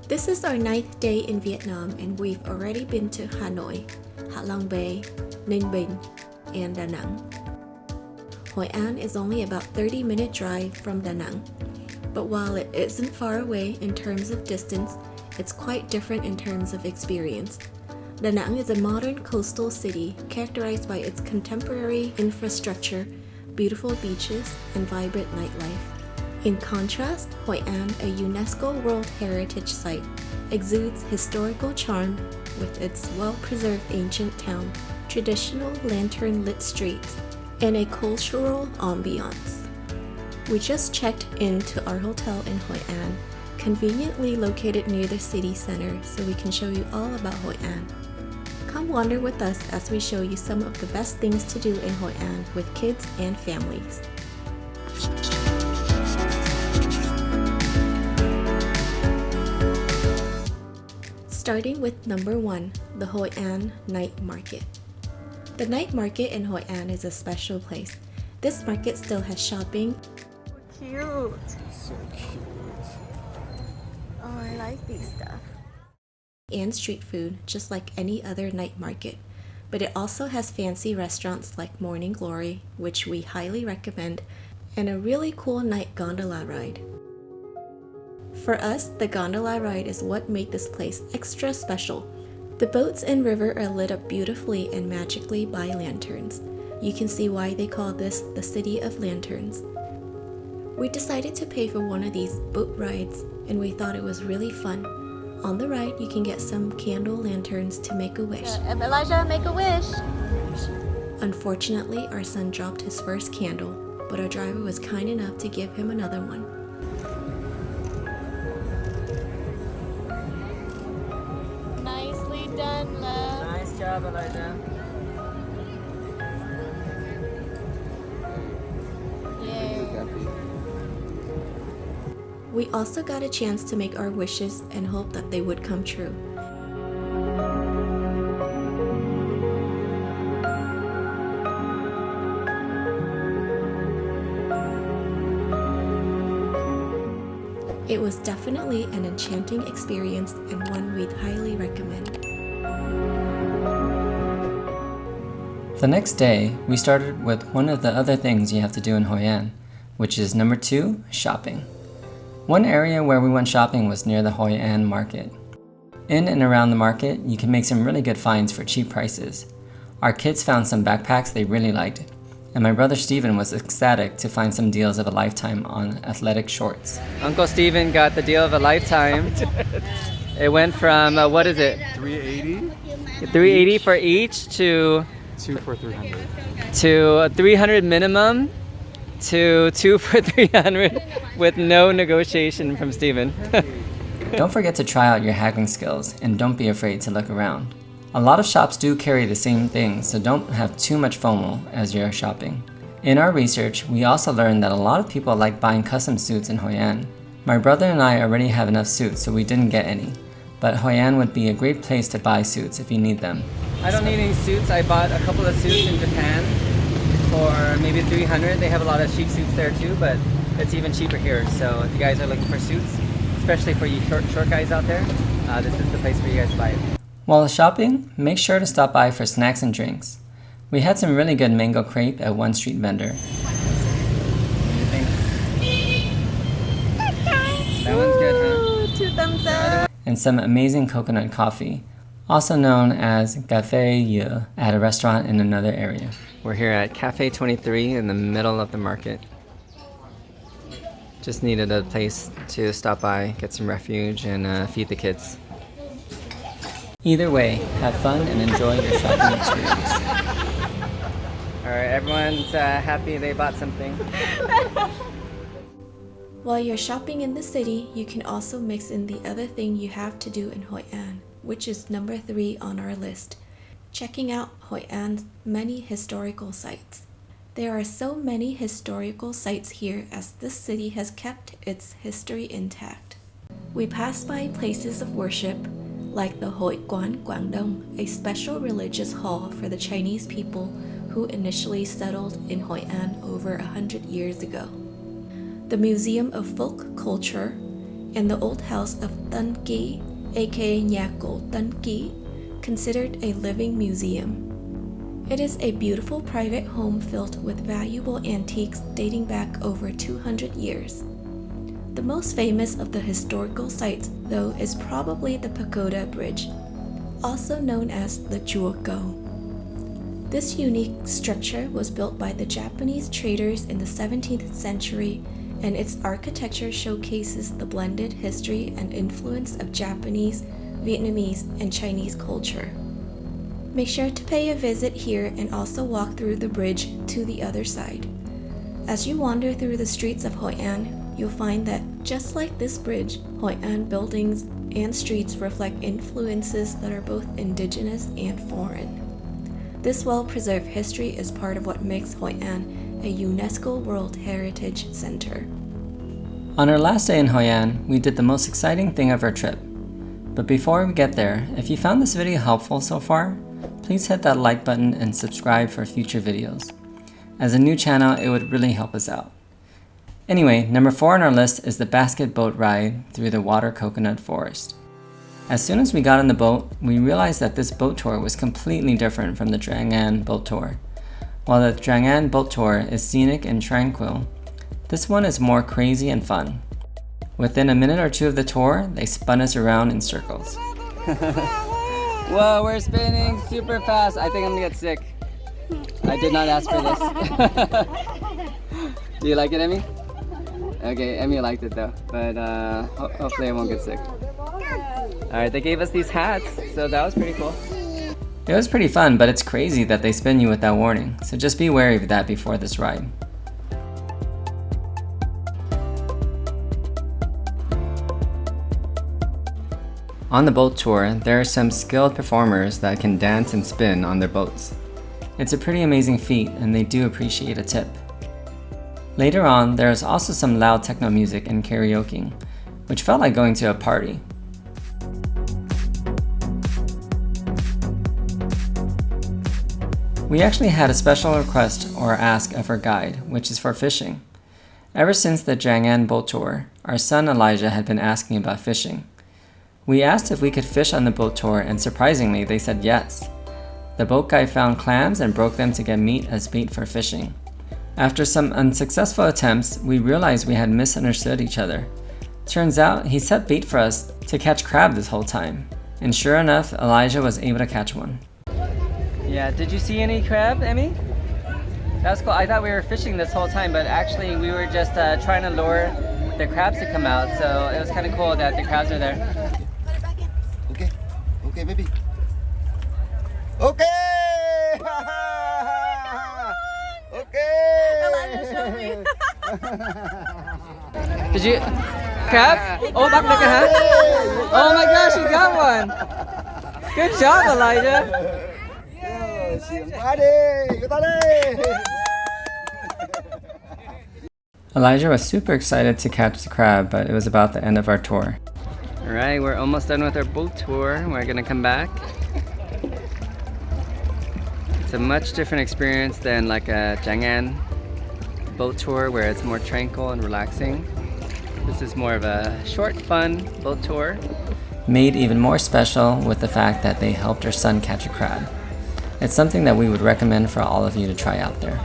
This is our 9th day in Vietnam and we've already been to Hanoi, Halong Bay, Ninh Binh, and Da Nang. Hoi An is only about 30-minute drive from Da Nang, but while it isn't far away in terms of distance, it's quite different in terms of experience. Da Nang is a modern coastal city characterized by its contemporary infrastructure, beautiful beaches, and vibrant nightlife. In contrast, Hoi An, a UNESCO World Heritage Site, exudes historical charm with its well-preserved ancient town, traditional lantern-lit streets, and a cultural ambiance. We just checked into our hotel in Hoi An, conveniently located near the city center, so we can show you all about Hoi An. Come wander with us as we show you some of the best things to do in Hoi An with kids and families. Starting with number 1, the Hoi An Night Market. The night market in Hoi An is a special place. This market still has shopping. Cute. So cute. Oh, I like these stuff. And street food, just like any other night market. But it also has fancy restaurants like Morning Glory, which we highly recommend, and a really cool night gondola ride. For us, the gondola ride is what made this place extra special. The boats and river are lit up beautifully and magically by lanterns. You can see why they call this the City of Lanterns. We decided to pay for one of these boat rides, and we thought it was really fun. On the ride, you can get some candle lanterns to make a wish. Elijah, make a wish. Unfortunately, our son dropped his first candle, but our driver was kind enough to give him another one. Nicely done, love. Nice job, Elijah. Yay. We also got a chance to make our wishes and hope that they would come true. It was definitely an enchanting experience and one we'd highly recommend. The next day, we started with one of the other things you have to do in Hoi An, which is number 2, shopping. One area where we went shopping was near the Hoi An Market. In and around the market, you can make some really good finds for cheap prices. Our kids found some backpacks they really liked, and my brother Steven was ecstatic to find some deals of a lifetime on athletic shorts. Uncle Steven got the deal of a lifetime. It went from, what is it? $380? $380 for each to 2 for $300. to 300 minimum to 2 for 300 with no negotiation from Steven. Don't forget to try out your haggling skills and don't be afraid to look around. A lot of shops do carry the same things, so don't have too much FOMO as you're shopping. In our research, we also learned that a lot of people like buying custom suits in Hoi An. My brother and I already have enough suits, so we didn't get any. But Hoi An would be a great place to buy suits if you need them. I don't need any suits. I bought a couple of suits in Japan for maybe $300. They have a lot of cheap suits there too, but it's even cheaper here. So if you guys are looking for suits, especially for you short guys out there, this is the place for you guys to buy it. While shopping, make sure to stop by for snacks and drinks. We had some really good mango crepe at one street vendor. What do you think? That one's good, huh? 2 thumbs up. And some amazing coconut coffee, also known as Café Ye, at a restaurant in another area. We're here at Cafe 23 in the middle of the market. Just needed a place to stop by, get some refuge, and feed the kids. Either way, have fun and enjoy your shopping experience. Alright, everyone's happy they bought something. While you're shopping in the city, you can also mix in the other thing you have to do in Hoi An, which is number 3 on our list, checking out Hoi An's many historical sites. There are so many historical sites here as this city has kept its history intact. We passed by places of worship like the Hoi Quán, Quảng Đông, a special religious hall for the Chinese people who initially settled in Hoi An over 100 years ago. The Museum of Folk Culture and the old house of Tân Ký, aka Nhà Cổ Tân Ký, considered a living museum. It is a beautiful private home filled with valuable antiques dating back over 200 years. The most famous of the historical sites, though, is probably the Pagoda Bridge, also known as the Chua. This unique structure was built by the Japanese traders in the 17th century, and its architecture showcases the blended history and influence of Japanese, Vietnamese, and Chinese culture. Make sure to pay a visit here and also walk through the bridge to the other side. As you wander through the streets of Hoi An, you'll find that just like this bridge, Hoi An buildings and streets reflect influences that are both indigenous and foreign. This well-preserved history is part of what makes Hoi An a UNESCO World Heritage Center. On our last day in Hoi An, we did the most exciting thing of our trip. But before we get there, if you found this video helpful so far, please hit that like button and subscribe for future videos. As a new channel, it would really help us out. Anyway, number 4 on our list is the basket boat ride through the water coconut forest. As soon as we got on the boat, we realized that this boat tour was completely different from the TRANG boat tour. While the TRANG boat tour is scenic and tranquil, this one is more crazy and fun. Within a minute or two of the tour, they spun us around in circles. Whoa, we're spinning super fast. I think I'm gonna get sick. I did not ask for this. Do you like it, Emmy? Okay, Emmy liked it though, but hopefully I won't get sick. Alright, they gave us these hats, so that was pretty cool. It was pretty fun, but it's crazy that they spin you without warning, so just be wary of that before this ride. On the boat tour, there are some skilled performers that can dance and spin on their boats. It's a pretty amazing feat, and they do appreciate a tip. Later on, there is also some loud techno music and karaoke, which felt like going to a party. We actually had a special request or ask of our guide, which is for fishing. Ever since the TRANG boat tour, our son Elijah had been asking about fishing. We asked if we could fish on the boat tour, and surprisingly, they said yes. The boat guide found clams and broke them to get meat as bait for fishing. After some unsuccessful attempts, we realized we had misunderstood each other. Turns out he set bait for us to catch crab this whole time. And sure enough, Elijah was able to catch one. Yeah, did you see any crab, Emmy? That was cool. I thought we were fishing this whole time, but actually we were just trying to lure the crabs to come out. So it was kind of cool that the crabs are there. Okay, okay, baby. Okay! Okay! Elijah, show me. Did you... crab? Oh, back the ha? Oh my gosh, you got one! Good job, Elijah! Elijah was super excited to catch the crab, but it was about the end of our tour. Alright, we're almost done with our boat tour. We're gonna come back. It's a much different experience than like a TRANG boat tour where it's more tranquil and relaxing. This is more of a short, fun boat tour. Made even more special with the fact that they helped our son catch a crab. It's something that we would recommend for all of you to try out there.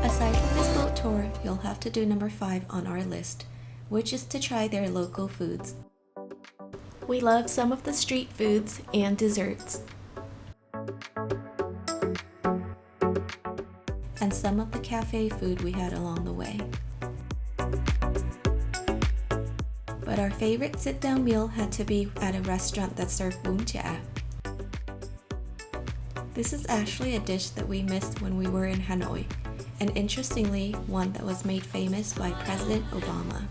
Aside from this boat tour, you'll have to do number 5 on our list, which is to try their local foods. We love some of the street foods and desserts, and some of the cafe food we had along the way. But our favorite sit-down meal had to be at a restaurant that served Bun Cha. This is actually a dish that we missed when we were in Hanoi, and interestingly, one that was made famous by President Obama.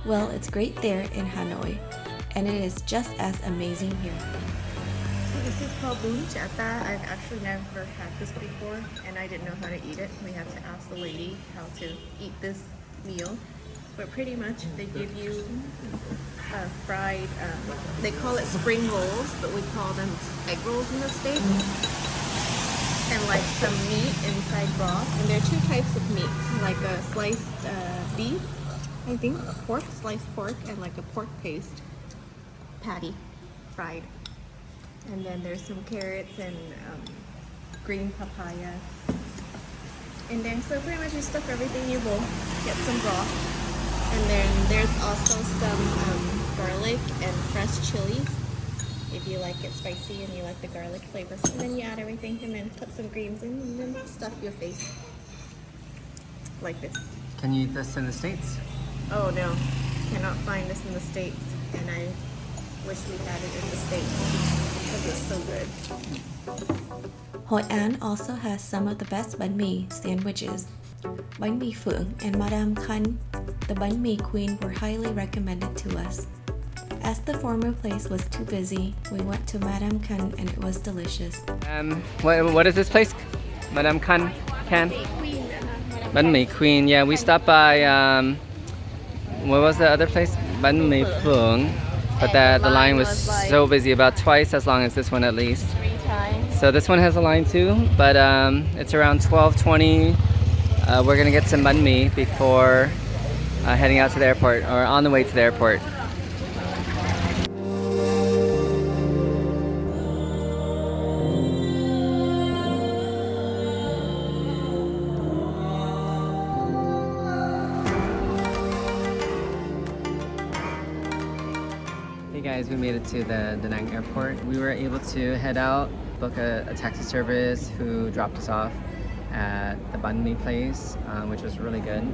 Well, it's great there in Hanoi, and it is just as amazing here. So this is called Bun Cha Ta. I've actually never had this before, and I didn't know how to eat it. We had to ask the lady how to eat this meal. but pretty much they give you fried, they call it spring rolls, but we call them egg rolls in the States. And like some meat inside broth. And there are two types of meat, like a sliced beef, I think, pork, sliced pork, and like a pork paste patty, fried. And then there's some carrots and green papaya in there. So pretty much you stuff everything in your bowl, get some broth. And then there's also some garlic and fresh chilies, if you like it spicy and you like the garlic flavor. And then you add everything and then put some greens in and then stuff your face. Like this. Can you eat this in the States? Oh no, cannot find this in the States. And I wish we had it in the States because it's so good. Hoi An also has some of the best banh mi sandwiches. Bánh mì Phượng and Madame Khanh, the banh mi queen, were highly recommended to us. As the former place was too busy, we went to Madame Khanh and it was delicious. What is this place? Madame Khan? Banh mi Queen. Yeah, we stopped by. What was the other place? Banh mi Phượng. But the line was so busy, about twice as long as this one at least. 3 times. So this one has a line too, but it's around 12:20. We're gonna get some banh mi before heading out to the airport, or on the way to the airport. Hey guys, we made it to the Danang airport. We were able to head out, book a taxi service who dropped us off at the banh mi place, which was really good,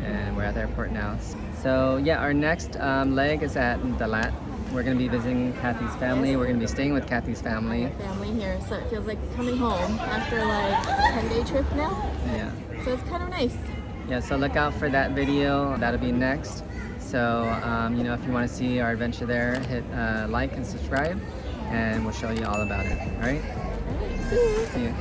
and we're at the airport now. So yeah, our next leg is at Dalat. We're going to be visiting Kathy's family. We're going to be staying with Kathy's family. Family here, so it feels like coming home after like a 10-day trip now. Yeah. So it's kind of nice. Yeah, so look out for that video. That'll be next. So, you know, if you want to see our adventure there, hit like and subscribe, and we'll show you all about it. All right? See you. See you.